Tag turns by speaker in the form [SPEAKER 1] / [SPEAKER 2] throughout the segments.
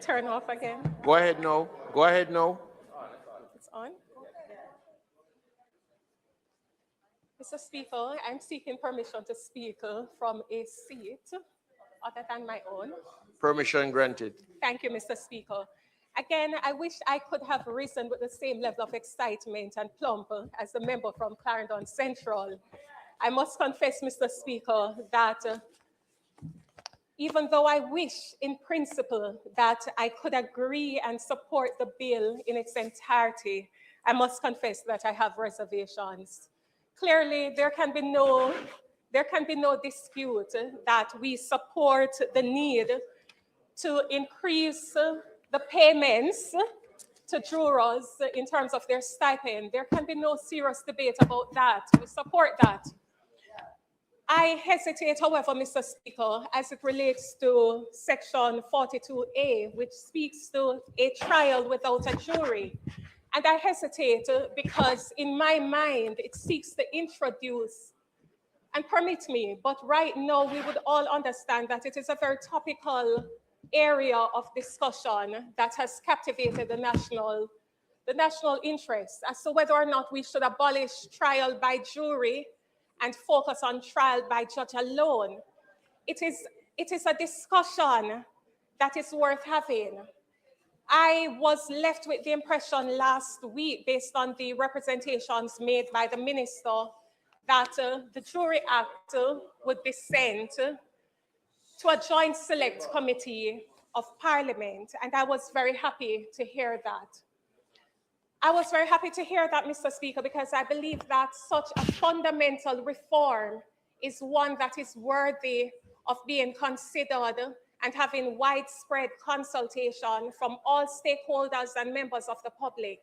[SPEAKER 1] turn off again.
[SPEAKER 2] Go ahead now. Go ahead now.
[SPEAKER 1] It's on. Mr. Speaker, I'm seeking permission to speak from a seat other than my own.
[SPEAKER 2] Permission granted.
[SPEAKER 1] Thank you, Mr. Speaker. Again, I wish I could have risen with the same level of excitement and plump as the member from Clarendon Central. I must confess, Mr. Speaker, that even though I wish in principle that I could agree and support the bill in its entirety, I must confess that I have reservations. Clearly, there can be no dispute that we support the need to increase the payments to jurors in terms of their stipend. There can be no serious debate about that. We support that. I hesitate, however, Mr. Speaker, as it relates to Section 42A, which speaks to a trial without a jury. And I hesitate because in my mind, it seeks to introduce, and permit me, but right now we would all understand that it is a very topical area of discussion that has captivated the national interest as to whether or not we should abolish trial by jury and focus on trial by judge alone. It is a discussion that is worth having. I was left with the impression last week, based on the representations made by the minister, that the Jury Act would be sent to a joint select committee of Parliament, and I was very happy to hear that. I was very happy to hear that, Mr. Speaker, because I believe that such a fundamental reform is one that is worthy of being considered and having widespread consultation from all stakeholders and members of the public.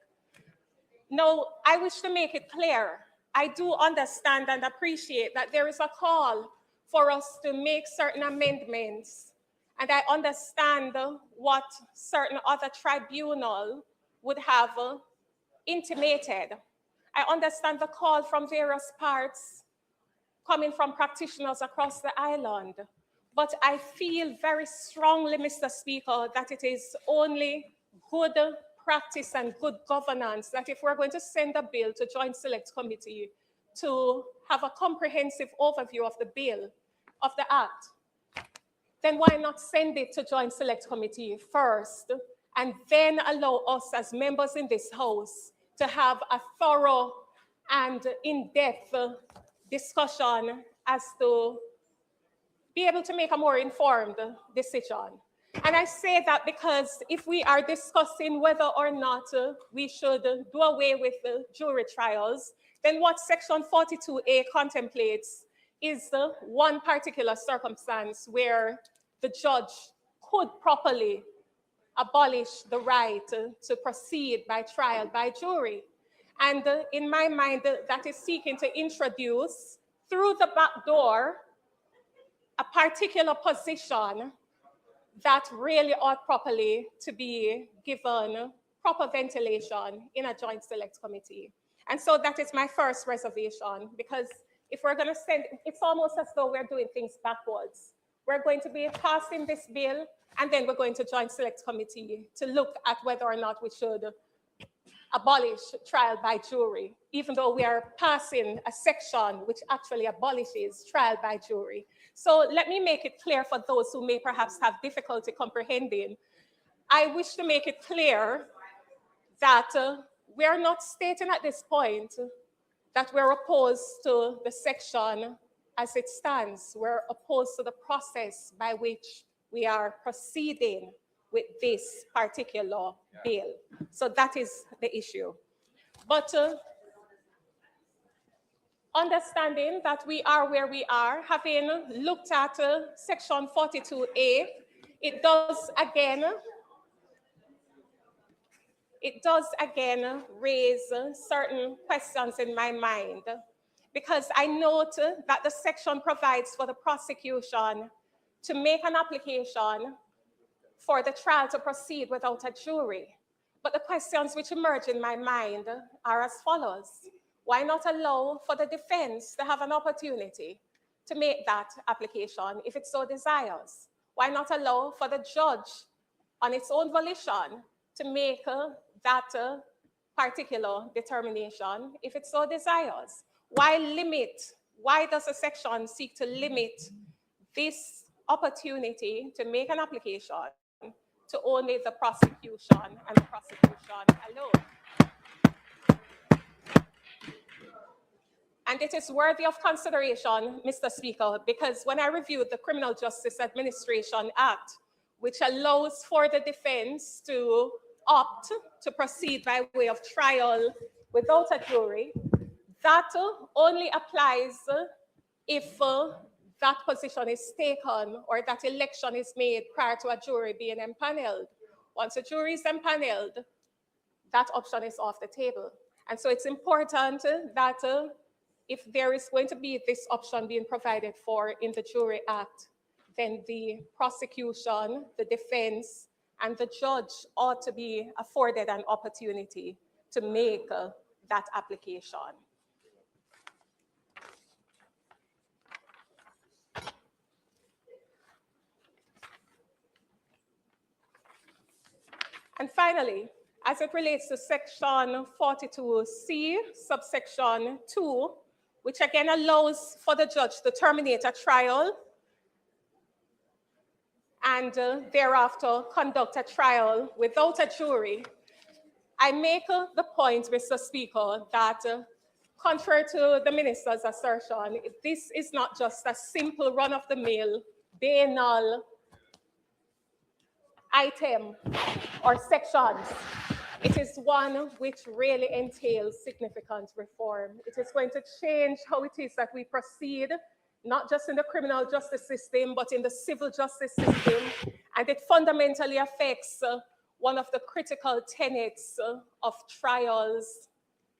[SPEAKER 1] Now, I wish to make it clear, I do understand and appreciate that there is a call for us to make certain amendments, and I understand what certain other tribunal would have intimated. I understand the call from various parts coming from practitioners across the island, but I feel very strongly, Mr. Speaker, that it is only good practice and good governance that if we're going to send a bill to Joint Select Committee to have a comprehensive overview of the bill, of the act, then why not send it to Joint Select Committee first and then allow us as members in this House to have a thorough and in-depth discussion as to be able to make a more informed decision. And I say that because if we are discussing whether or not we should do away with the jury trials, then what Section 42A contemplates is one particular circumstance where the judge could properly abolish the right to proceed by trial by jury. And in my mind, that is seeking to introduce through the back door a particular position that really ought properly to be given proper ventilation in a joint select committee. And so that is my first reservation, because if we're going to send, it's almost as though we're doing things backwards. We're going to be passing this bill, and then we're going to joint select committee to look at whether or not we should abolish trial by jury, even though we are passing a section which actually abolishes trial by jury. So let me make it clear for those who may perhaps have difficulty comprehending. I wish to make it clear that we are not stating at this point that we're opposed to the section as it stands. We're opposed to the process by which we are proceeding with this particular bill. So that is the issue. But understanding that we are where we are, having looked at Section 42A, it does again raise certain questions in my mind, because I note that the section provides for the prosecution to make an application for the trial to proceed without a jury. But the questions which emerge in my mind are as follows. Why not allow for the defense to have an opportunity to make that application if it so desires? Why not allow for the judge on its own volition to make that particular determination if it so desires. Why does a section seek to limit this opportunity to make an application to only the prosecution and the prosecution alone? And it is worthy of consideration, Mr. Speaker, because when I reviewed the Criminal Justice Administration Act, which allows for the defense to opt to proceed by way of trial without a jury, that only applies if that position is taken or that election is made prior to a jury being empaneled. Once a jury is empaneled, that option is off the table. And so it's important that if there is going to be this option being provided for in the Jury Act, then the prosecution, the defense, and the judge ought to be afforded an opportunity to make that application. And finally, as it relates to section 42C, subsection 2, which again allows for the judge to terminate a trial and thereafter conduct a trial without a jury, I make the point, Mr. Speaker, that contrary to the minister's assertion, this is not just a simple run-of-the-mill, banal item or sections. It is one which really entails significant reform. It is going to change how it is that we proceed, not just in the criminal justice system, but in the civil justice system. And it fundamentally affects one of the critical tenets of trials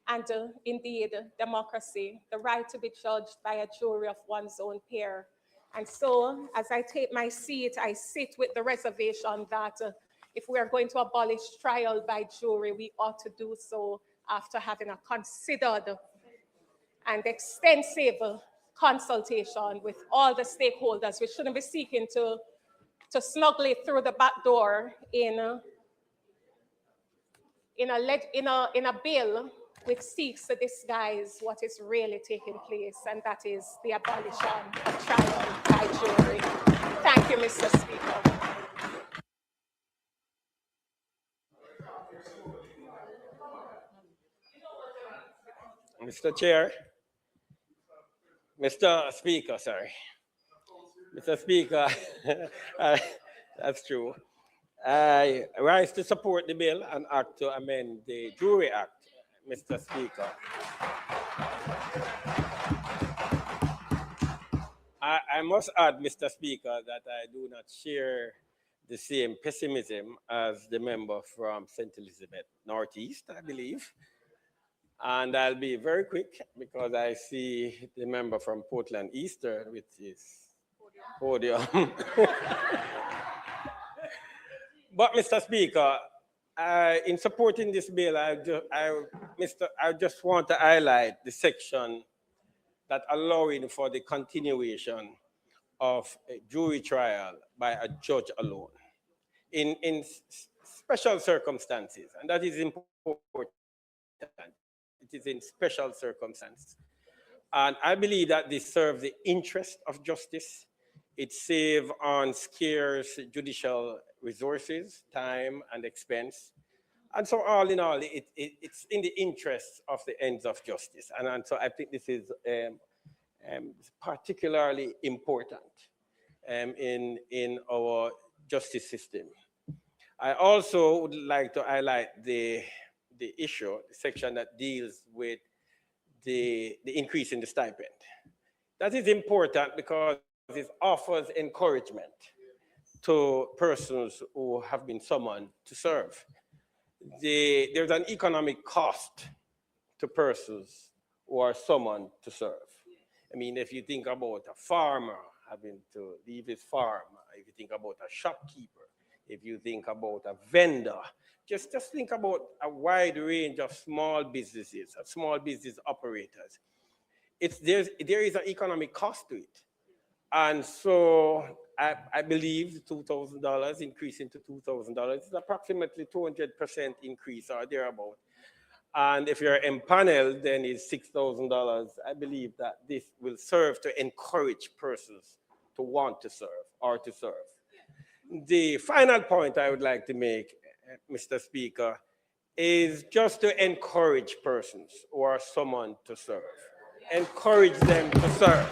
[SPEAKER 1] and indeed democracy, the right to be judged by a jury of one's own peer. And so as I take my seat, I sit with the reservation that if we are going to abolish trial by jury, we ought to do so after having a considered and extensive consultation with all the stakeholders. We shouldn't be seeking to smuggle it through the back door in a bill which seeks to disguise what is really taking place, and that is the abolition of trial by jury. Thank you, Mr. Speaker.
[SPEAKER 3] Mr. Chair, Mr. Speaker, sorry. Mr. Speaker, that's true. I rise to support the bill and act to amend the Jury Act, Mr. Speaker. I must add, Mr. Speaker, that I do not share the same pessimism as the member from St. Elizabeth Northeast, I believe. And I'll be very quick because I see the member from Portland Eastern with his podium. But, Mr. Speaker, in supporting this bill, I just want to highlight the section that allowing for the continuation of a jury trial by a judge alone in special circumstances, and that is important. It is in special circumstances. And I believe that this serves the interest of justice. It saves on scarce judicial resources, time, and expense. And so all in all, it's in the interest of the ends of justice. And so I think this is particularly important in our justice system. I also would like to highlight the issue, the section that deals with the increase in the stipend. That is important because it offers encouragement to persons who have been summoned to serve. There's an economic cost to persons who are summoned to serve. I mean, if you think about a farmer having to leave his farm, if you think about a shopkeeper, if you think about a vendor, just think about a wide range of small businesses, of small business operators. There is an economic cost to it. And so I believe $2,000 increasing to $2,000 is approximately 200% increase or thereabout. And if you're empaneled, then it's $6,000. I believe that this will serve to encourage persons to want to serve or to serve. The final point I would like to make, Mr. Speaker, is just to encourage persons who are summoned to serve. Encourage them to serve.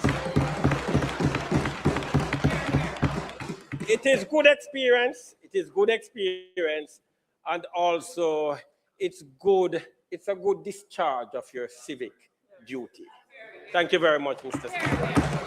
[SPEAKER 3] It is good experience. It is good experience, and also it's a good discharge of your civic duty. Thank you very much, Mr. Speaker.